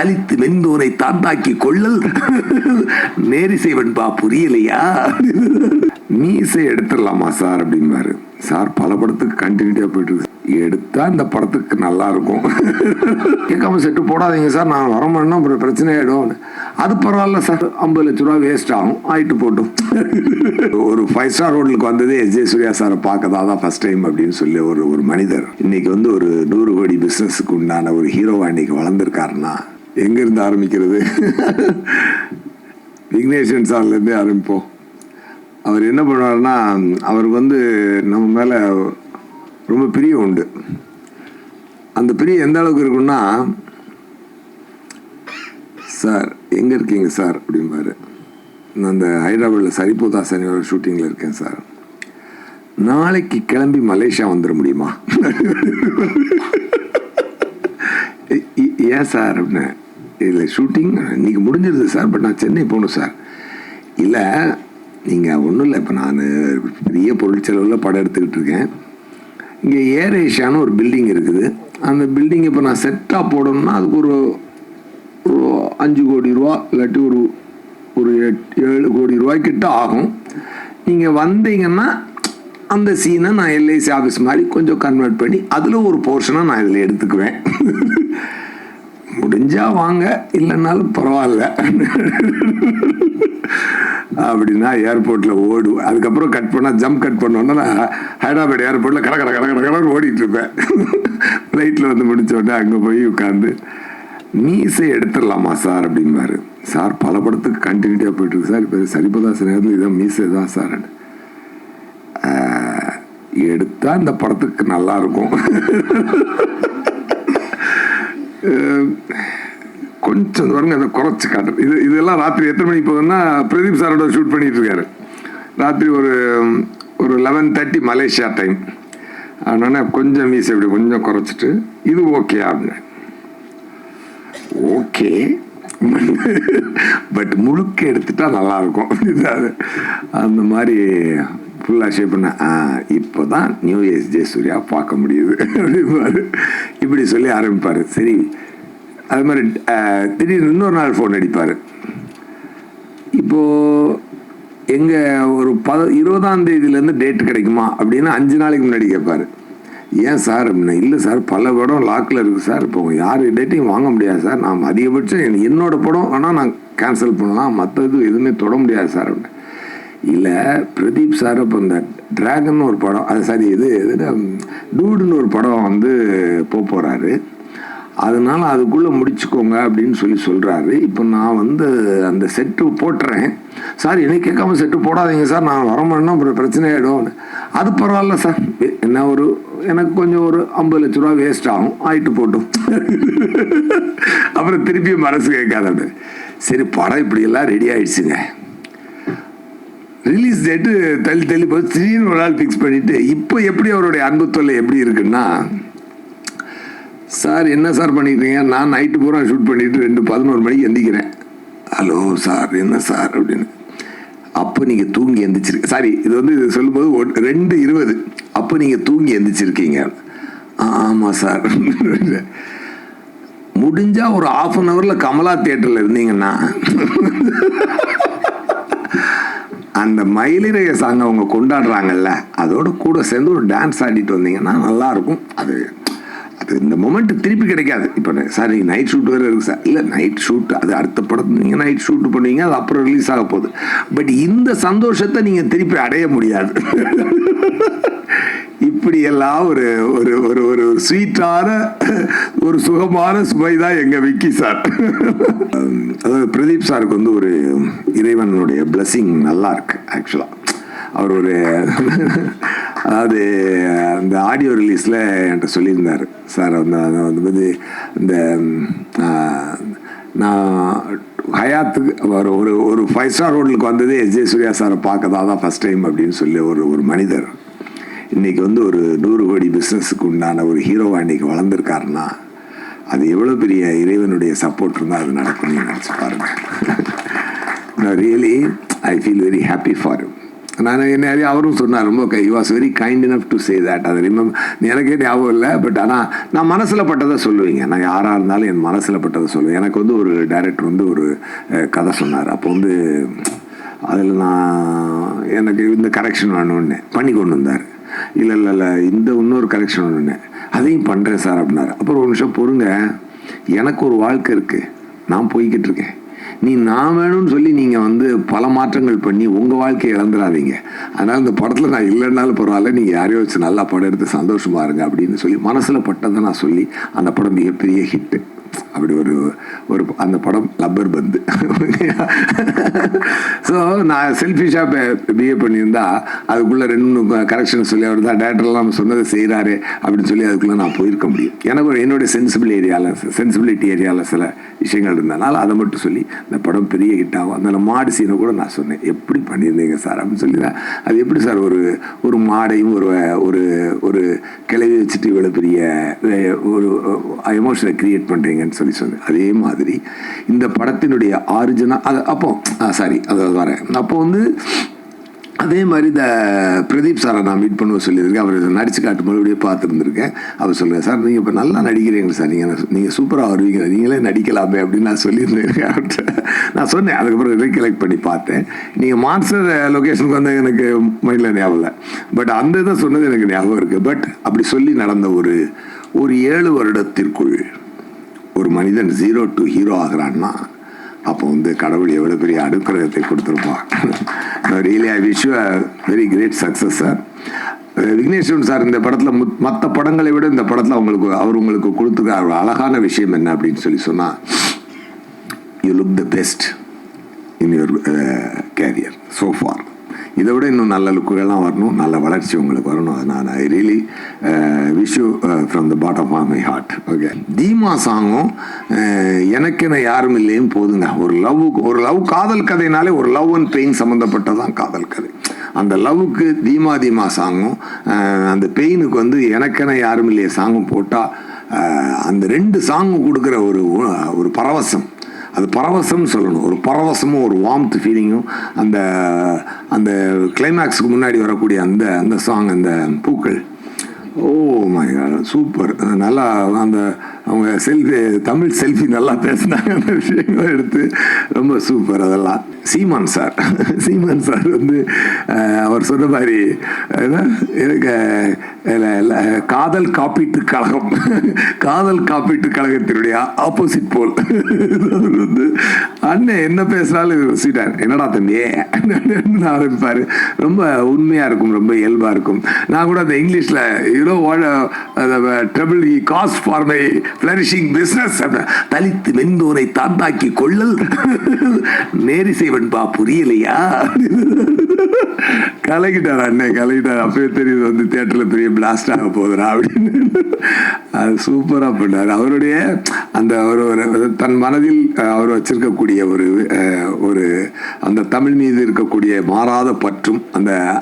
தலித்து வெந்தோரை தாண்டாக்கி கொள்ளல் நேரிசைவன்பா புரியலையா? மீசை எடுத்துடலாமா sir அப்படின்பாரு. Sir பல படத்துக்கு கண்டினியூட்டியா போயிட்டு இருக்கு, எடுத்தா இந்த படத்துக்கு நல்லா இருக்கும். கேட்காம செட்டு போடாதீங்க சார், நான் வரமாட்டேன்னா அப்புறம் பிரச்சனை ஆயிடும். அது பரவாயில்ல சார், 50 லட்ச ரூபா வேஸ்ட் ஆகும், ஆயிட்டு போட்டும். ஒரு 5 ஸ்டார் ஹோட்டலுக்கு வந்ததே எஸ்.ஜே. சூர்யா சாரை பார்க்கதான் தான் ஃபர்ஸ்ட் டைம் அப்படின்னு சொல்லி ஒரு மனிதர் இன்னைக்கு வந்து ஒரு 100 கோடி பிசினஸுக்கு உண்டான ஒரு ஹீரோவா இன்னைக்கு வளர்ந்துருக்காருன்னா எங்க இருந்து ஆரம்பிக்கிறது? விக்னேஷன் சார்ல இருந்தே ஆரம்பிப்போம். அவர் என்ன பண்ணுவாருன்னா, அவருக்கு வந்து நம்ம மேலே ரொம்ப பிரியம் உண்டு. அந்த பிரியம் எந்த அளவுக்கு இருக்குன்னா, சார் எங்கே இருக்கீங்க சார் அப்படிம்பாரு. நான் அந்த ஹைதராபாத்தில் சரிபோதா சனியோட ஷூட்டிங்கில் இருக்கேன் சார், நாளைக்கு கிளம்பி மலேசியா வந்துட முடியுமா? ஏன் சார் அப்படின்னு. இல்லை ஷூட்டிங் இன்னைக்கு முடிஞ்சிருது சார், பட் நான் சென்னை போகணும் சார். இல்லை நீங்கள் ஒன்றும் இல்லை, இப்போ நான் பெரிய பொருள் செலவில் படம் எடுத்துக்கிட்டு இருக்கேன். இங்கே ஏர் ஏஷியான்னு ஒரு பில்டிங் இருக்குது. அந்த பில்டிங் இப்போ நான் செட்டாக போடணும்னா அதுக்கு ஒரு 5 கோடி ரூபா இல்லாட்டி ஒரு 7 கோடி ரூபாய்க்கிட்ட ஆகும். நீங்கள் வந்தீங்கன்னா அந்த சீனை நான் எல்ஐசி ஆஃபீஸ் மாதிரி கொஞ்சம் கன்வெர்ட் பண்ணி அதில் ஒரு போர்ஷனாக நான் இதில் எடுத்துக்குவேன். முடிஞ்சா வாங்க, இல்லைன்னாலும் பரவாயில்ல அப்படின்னா ஏர்போர்ட்டில் ஓடுவேன். அதுக்கப்புறம் கட் பண்ணால் ஜம்ப் கட் பண்ணோன்னா நான் ஹைதராபாத் ஏர்போர்ட்டில் கடை ஓடிட்டு இருப்பேன். ஃப்ளைட்டில் வந்து முடிச்ச உடனே அங்கே போய் உட்காந்து மீசை எடுத்துடலாமா சார் அப்படின்பாரு. சார் பல படத்துக்கு கண்டினியூட்டியாக போயிட்டு இருக்கு சார், இப்போ சரிபதா நேரத்தில் இதான் மீசை தான் சார். எடுத்தா இந்த படத்துக்கு நல்லா இருக்கும். கொஞ்சம் பாருங்க அதை குறைச்சி காட்டுறது. இதெல்லாம் ராத்திரி எத்தனை மணிக்கு போகுதுன்னா, பிரதீப் சாரோட ஷூட் பண்ணிட்டு இருக்காரு. ராத்திரி ஒரு 11:30 மலேசியா டைம். அதனால கொஞ்சம் மீசை இப்படி கொஞ்சம் குறைச்சிட்டு இது ஓகே அப்படின்னு. ஓகே பட் முழுக்க எடுத்துட்டா நல்லா இருக்கும். அந்த மாதிரி ஃபுல்லாக ஷேப் பண்ண இப்போ தான் நியூ எஸ்.ஜே. சூர்யா பார்க்க முடியுது அப்படின்பாரு. இப்படி சொல்லி ஆரம்பிப்பார். சரி, அது மாதிரி திடீர்னு இன்னொரு நாள் ஃபோன் அடிப்பார். இப்போது எங்கள் ஒரு 20ஆம் தேதியிலேருந்து டேட் கிடைக்குமா அப்படின்னு 5 நாளைக்கு முன்னாடி கேட்பார். ஏன் சார் அப்படின்னா, இல்லை சார் பல படம் லாக்கில் இருக்குது சார், இப்போ யார் டேட்டையும் வாங்க முடியாது சார், நான் அதிகபட்சம் என்னோட படம் வேணால் நான் கேன்சல் பண்ணலாம், மற்றது எதுவுமே தொட முடியாது சார் அப்படின்னு. இல்லை பிரதீப் சார் இப்போ இந்த டிராகன் ஒரு படம், அது சரி இது டூடுன்னு ஒரு படம் வந்து போகிறாரு, அதனால அதுக்குள்ளே முடிச்சுக்கோங்க அப்படின்னு சொல்கிறாரு. இப்போ நான் வந்து அந்த செட்டு போட்டுறேன் சார், என்னை கேட்காம செட்டு போடாதீங்க சார், நான் வரமாட்டேன்னா அப்புறம் பிரச்சனை ஆகிடும். அது பரவாயில்ல சார், என்ன எனக்கு கொஞ்சம் ஒரு 50 லட்ச ரூபா வேஸ்ட் ஆகும், ஆயிட்டு போட்டும். அப்புறம் திருப்பி மனசு கேட்காத. சரி படம் இப்படியெல்லாம் ரெடி ஆயிடுச்சுங்க, ரிலீஸ் டேட்டு தள்ளி போய் திடீர்னு ஒரு நாள் ஃபிக்ஸ் பண்ணிவிட்டு இப்போ எப்படி அவருடைய அன்பு தொல்லை எப்படி இருக்குன்னா, சார் என்ன சார் பண்ணிக்கிறீங்க, நான் நைட்டு பூரா ஷூட் பண்ணிவிட்டு 2:11 மணிக்கு எந்திக்கிறேன். ஹலோ சார் என்ன சார் அப்படின்னு. அப்போ நீங்கள் தூங்கி எந்திரிச்சிருக்க, சாரி இது வந்து சொல்லும்போது 2:20, அப்போ நீங்கள் தூங்கி எந்திரிச்சிருக்கீங்க. ஆமாம் சார். முடிஞ்சால் ஒரு 1/2 ஹவரில் கமலா தியேட்டரில் இருந்தீங்கன்னா அந்த மயிலிறக சாங் அவங்க கொண்டாடுறாங்கல்ல, அதோட கூட சேர்ந்து ஒரு டான்ஸ் ஆடிட்டு வந்தீங்கன்னா நல்லாயிருக்கும். அது இந்த மொமெண்ட் திருப்பி கிடைக்காது. இப்போ சார் நீங்கள் நைட் ஷூட் வேறு இருக்குது சார், இல்லை நைட் ஷூட் அது அடுத்த படத்து நீங்கள் நைட் ஷூட் பண்ணுவீங்க, அது அப்புறம் ரிலீஸ் ஆக போகுது. பட் இந்த சந்தோஷத்தை நீங்கள் திருப்பி அடைய முடியாது. இப்படியெல்லாம் ஒரு ஒரு ஒரு ஒரு ஸ்வீட்டான ஒரு சுகமான சுவை தான் எங்கள் விக்கி சார். அதாவது பிரதீப் சாருக்கு வந்து ஒரு இறைவனுடைய பிளஸிங் நல்லா இருக்கு ஆக்சுவலாக. அவர் ஒரு அதாவது அந்த ஆடியோ ரிலீஸில் என்கிட்ட சொல்லியிருந்தார் சார், வந்து இந்த நான் ஹயாத்துக்கு ஒரு 5 ஸ்டார் ஹோட்டலுக்கு வந்ததே எஸ்.ஜே. சூர்யா சாரை பார்க்கதான் தான் ஃபஸ்ட் டைம் அப்படின்னு சொல்லி ஒரு மனிதர் இன்னைக்கு வந்து ஒரு 100 கோடி பிஸ்னஸுக்கு உண்டான ஒரு ஹீரோவா இன்னைக்கு வளர்ந்துருக்காருன்னா அது எவ்வளோ பெரிய இறைவனுடைய சப்போர்ட் இருந்தால் அது நடக்கும். நீங்கள் நினச்சி பாருங்கள். Really I feel very happy for you. நான் என்ன அவரும் சொன்னார், ரொம்ப you was very kind enough to say that. அது எனக்கே ஞாபகம் இல்லை, பட் ஆனால் நான் மனசில் பட்டதை சொல்லுவீங்க. நான் யாராக இருந்தாலும் என் மனசில் பட்டதை சொல்லுவேன். எனக்கு வந்து ஒரு டைரக்டர் வந்து ஒரு கதை சொன்னார். அப்போ வந்து அதில் நான் எனக்கு இந்த கரெக்ஷன் வேணும்னு பண்ணி கொண்டு வந்தார். இல்லை இன்னொரு கரெக்ஷன் வேணும்னு, அதையும் பண்ணுறேன் சார் அப்படின்னாரு. அப்புறம் ஒரு நிமிஷம் பொறுங்க, எனக்கு ஒரு வாழ்க்கை இருக்குது, நான் போய்கிட்டு இருக்கேன். நான் வேணும்னு சொல்லி நீங்கள் வந்து பல மாற்றங்கள் பண்ணி உங்கள் வாழ்க்கையை இழந்துடாதீங்க. அதனால் இந்த படத்தில் நான் இல்லைன்னாலும் பரவாயில்ல, நீங்கள் யாரையோ வச்சு நல்லா படம் எடுத்து சந்தோஷமாக இருங்க அப்படின்னு சொல்லி மனசில் பட்டதை நான் சொல்லி அந்த படம் மிகப்பெரிய ஹிட்டு. அப்படி ஒரு அந்த படம் லப்பர் பந்து. ஸோ நான் செல்ஃபிஷாக பிஹேவ் பண்ணியிருந்தா அதுக்குள்ளே 2 கரெக்ஷன் சொல்லி அவர் தான் டேரக்டர்லாம் சொன்னதை செய்கிறாரு அப்படின்னு சொல்லி அதுக்குள்ளே நான் போயிருக்க முடியும். எனக்கு என்னுடைய சென்சிபிலிட்டி ஏரியாவில் சில விஷயங்கள் இருந்ததுனால அதை மட்டும் சொல்லி இந்த படம் பெரிய ஹிட் ஆகும். அந்த மாடு சீனை கூட நான் சொன்னேன், எப்படி பண்ணியிருந்தீங்க சார் அப்படின்னு சொல்லி தான். அது எப்படி சார் ஒரு மாடையும் ஒரு ஒரு கிளவி வச்சுட்டு இவ்வளோ பெரிய ஒரு எமோஷனை கிரியேட் பண்ணுறீங்கன்னு சொல்லி சொன்னேன். அதே மாதிரி இந்த படத்தினுடைய ஆரிஜினல் அது அப்போ அதை வரேன். அப்போ வந்து அதே மாதிரி இந்த பிரதீப் சாரை நான் மீட் பண்ணுவோம் சொல்லியிருக்கேன். அவர் நடிச்சு காட்டு மறுபடியே பார்த்துருந்துருக்கேன். அவர் சொல்லுங்கள், சார் நீங்கள் இப்போ நல்லா நடிக்கிறீங்க சார், நீங்கள் சூப்பராக வருவீங்க, நீங்களே நடிக்கலாமே அப்படின்னு நான் சொல்லியிருந்தேன் அவர்கிட்ட. நான் சொன்னேன், அதுக்கப்புறம் ரீகலெக்ட் பண்ணி பார்த்தேன். நீங்கள் மான்ஸ்டர் லொக்கேஷனுக்கு வந்து எனக்கு மைண்டில் ஞாபகம் இல்லை, பட் அந்த இதை சொன்னது எனக்கு ஞாபகம் இருக்குது. பட் அப்படி சொல்லி நடந்த ஒரு 7 வருடத்திற்குள் ஒரு மனிதன் 0 to ஹீரோ ஆகிறான்னா அப்போ வந்து கடவுள் எவ்வளோ பெரிய அனுக்கிரகத்தை கொடுத்துருப்பான். Really I wish you a very great success sir. Vigneshwaran sir இந்த படத்தில் மற்ற படங்களை விட இந்த படத்தில் அவர் உங்களுக்கு கொடுத்துருக்க அழகான விஷயம் என்ன அப்படின்னு சொல்லி சொன்னால், you look the best in your career so for. இதை விட இன்னும் நல்ல லுக்குகள்லாம் வரணும், நல்ல வளர்ச்சி உங்களுக்கு வரணும். அதனால் I really wish you from the bottom of my heart. Okay, தீமா சாங்கும் எனக்கென யாரும் இல்லையும் போதுங்க. ஒரு லவ் காதல் கதைனாலே ஒரு லவ் அண்ட் பெயின் சம்மந்தப்பட்டதான் காதல் கதை. அந்த லவ்வுக்கு தீமா சாங்கும் அந்த பெயினுக்கு வந்து எனக்கென யாரும் இல்லையே சாங்கும் போட்டால் அந்த 2 சாங்கும் கொடுக்குற ஒரு பரவசம், அது பரவசம்னு சொல்லணும். ஒரு பரவசமும் ஒரு வார்ம்த் ஃபீலிங்கும் அந்த கிளைமேக்ஸுக்கு முன்னாடி வரக்கூடிய அந்த சாங், அந்த பூக்கள், ஓ மை காட் சூப்பர். நல்லா அவங்க தமிழ் செல்ஃபி நல்லா பேசினாங்க, அந்த விஷயங்களை எடுத்து ரொம்ப சூப்பர். அதெல்லாம் சீமான் சார் வந்து அவர் சொன்ன மாதிரி எனக்கு காதல் காப்பீட்டு கழகத்தினுடைய ஆப்போசிட் போல் வந்து அண்ணன் என்ன பேசினாலும் சீட்டார், என்னடா தம்பியே ஆரம்பிப்பாரு. ரொம்ப உண்மையா இருக்கும், ரொம்ப இயல்பா இருக்கும். நான் கூட அந்த இங்கிலீஷ்ல trouble he caused for my flourishing business, Dalit வெந்தோரை தாண்டாக்கி கொள்ளல் நேரி செய்வன்பா புரியலையா கலக்கிட்டார் அண்ணன், கலக்கிட்டார். அப்பவே தெரியுது வந்து தியேட்டர்ல பெரிய பிளாஸ்ட் ஆக போதுரா அப்படின்னு. அது சூப்பரா பண்ணார். அவருடைய அந்த தன் மனதில் அவர் வச்சிருக்கக்கூடிய ஒரு அந்த தமிழ் மீது இருக்கக்கூடிய மாறாத பற்றும்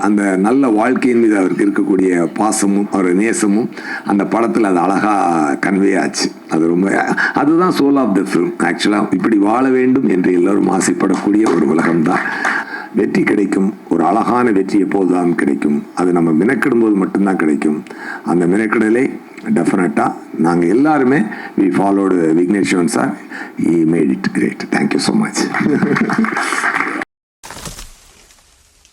அந்த நல்ல வாழ்க்கையின் மீது அவருக்கு இருக்கக்கூடிய பாசமும் அவர் நேசமும் அந்த படத்தில் அது அழகா கன்வே ஆச்சு. அதுதான் சோல் ஆஃப் த ஃபிலிம். ஆக்சுவலாக இப்படி வாழ வேண்டும் என்று எல்லோரும் ஆசைப்படக்கூடிய ஒரு உலகம்தான். வெற்றி கிடைக்கும், ஒரு அழகான வெற்றி எப்போதுதான் கிடைக்கும். அது நம்ம மெனக்கிடும் போது மட்டும்தான் கிடைக்கும். அந்த மெனக்கிடலை டெஃபினட்டாக நாங்கள் எல்லாருமே we followed Vigneswaran sir. He made it great. Thank you so much.